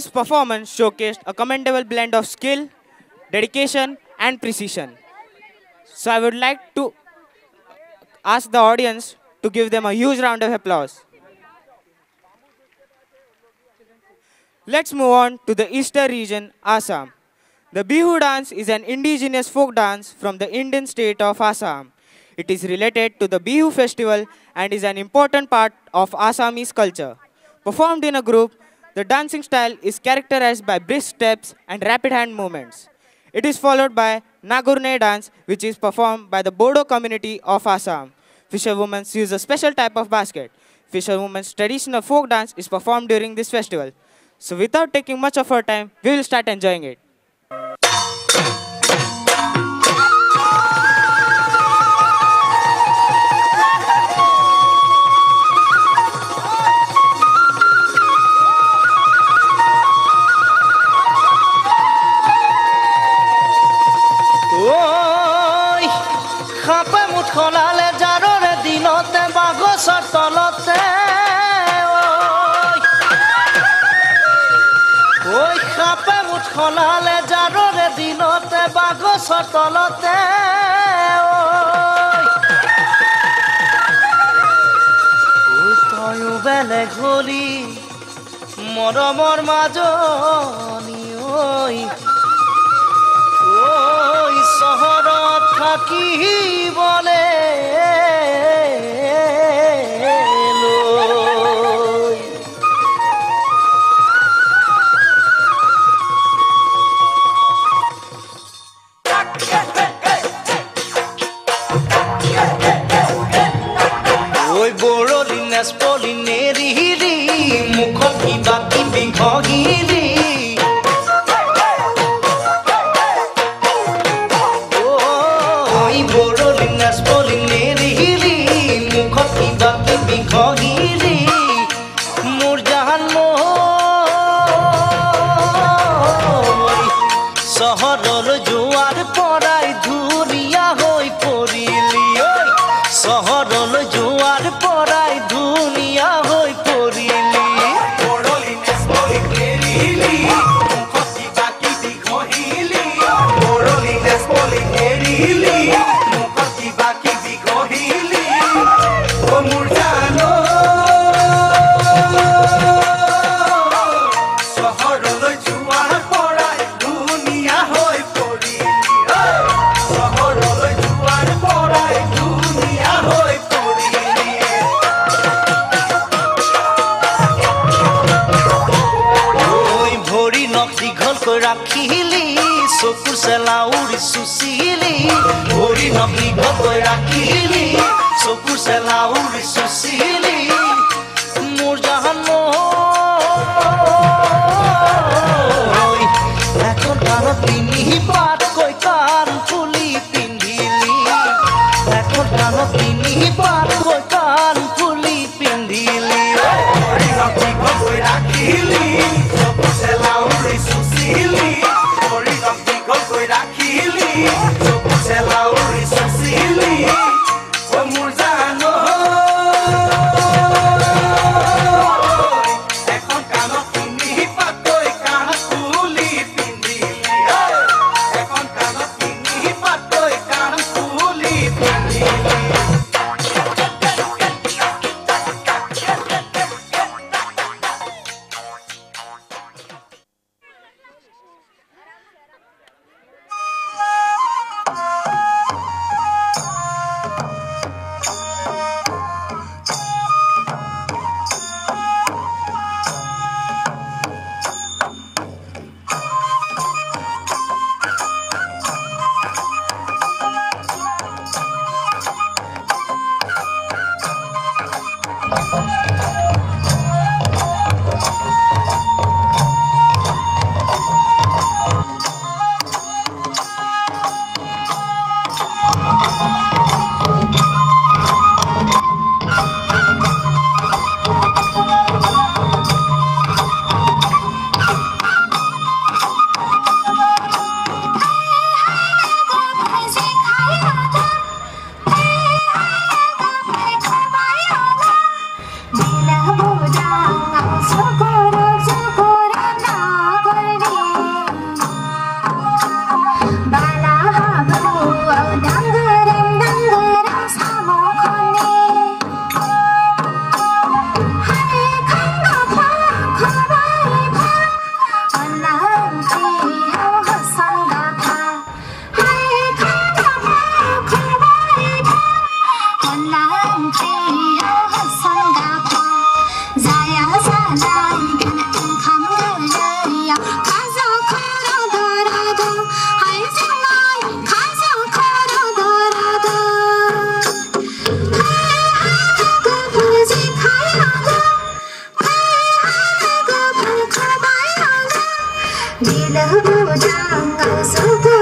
This performance showcased a commendable blend of skill, dedication, and precision. So I would like to ask the audience to give them a huge round of applause. Let's move on to the eastern region, Assam. The Bihu dance is an indigenous folk dance from the Indian state of Assam. It is related to the Bihu festival and is an important part of Assamese culture. Performed in a group, the dancing style is characterized by brisk steps and rapid hand movements. It is followed by Nagurne dance, which is performed by the Bodo community of Assam. Fisherwomen use a special type of basket. Fisherwomen's traditional folk dance is performed during this festival. So without taking much of our time, we will start enjoying it. খলালে জাররে দিনতে বাগসর তলতে ওই খাপে মুঠ খলালে জাররে দিনতে বাগসর তলতে ওই তয়ো বেলে ঘলি মরমর মাজনি ওই ওই শহরত থাকি বলে ওই বড়লি নেসপলি নেরিলি মুখত কিবা কিবি ঘগিলি ঘগিলি মোর জাহান মই শহরর জোয়ার পড়াই ধুরিয়া হই পড়িলি শহরর জোয়ার পড়াই ধুনিয়া হই পড়িলি পড়লি নেসপলি নেরিলি মুখতি বাকি দি ঘহিলি পড়লি নেসপলি নেরিলি মুখতি বাকি দি ঘহিলি ও মোর জানো শহরলৈ জোৱাৰ পৰাই দুনিয়া হৈ পৰিলি শহৰলৈ জোৱাৰ পৰাই দুনিয়া হৈ পৰিলি ঐ ভৰি নখ দীঘলকৈ ৰাখিলি চকুৰ চেলা উৰি চুচিলি ভৰি নখ দীঘলকৈ ৰাখিলি চকুৰ চেলা উৰি চুচিলি মোৰ জাহান মই এখন কাণত পিন্ধি পাতকৈ কাণ ফুলি পিন্ধিলি এখন কাণত পিন্ধি পাতকৈ কাণ ফুলি পিন্ধিলি ভৰি নখ দীঘলকৈ ৰাখিলি চকুৰ চেলা উৰি চুচিলি ভৰি নখ দীঘলকৈ ৰাখিলি চকুৰ চেলা উৰি চুচিলি মোৰ জানো लहबो डांगा सुबो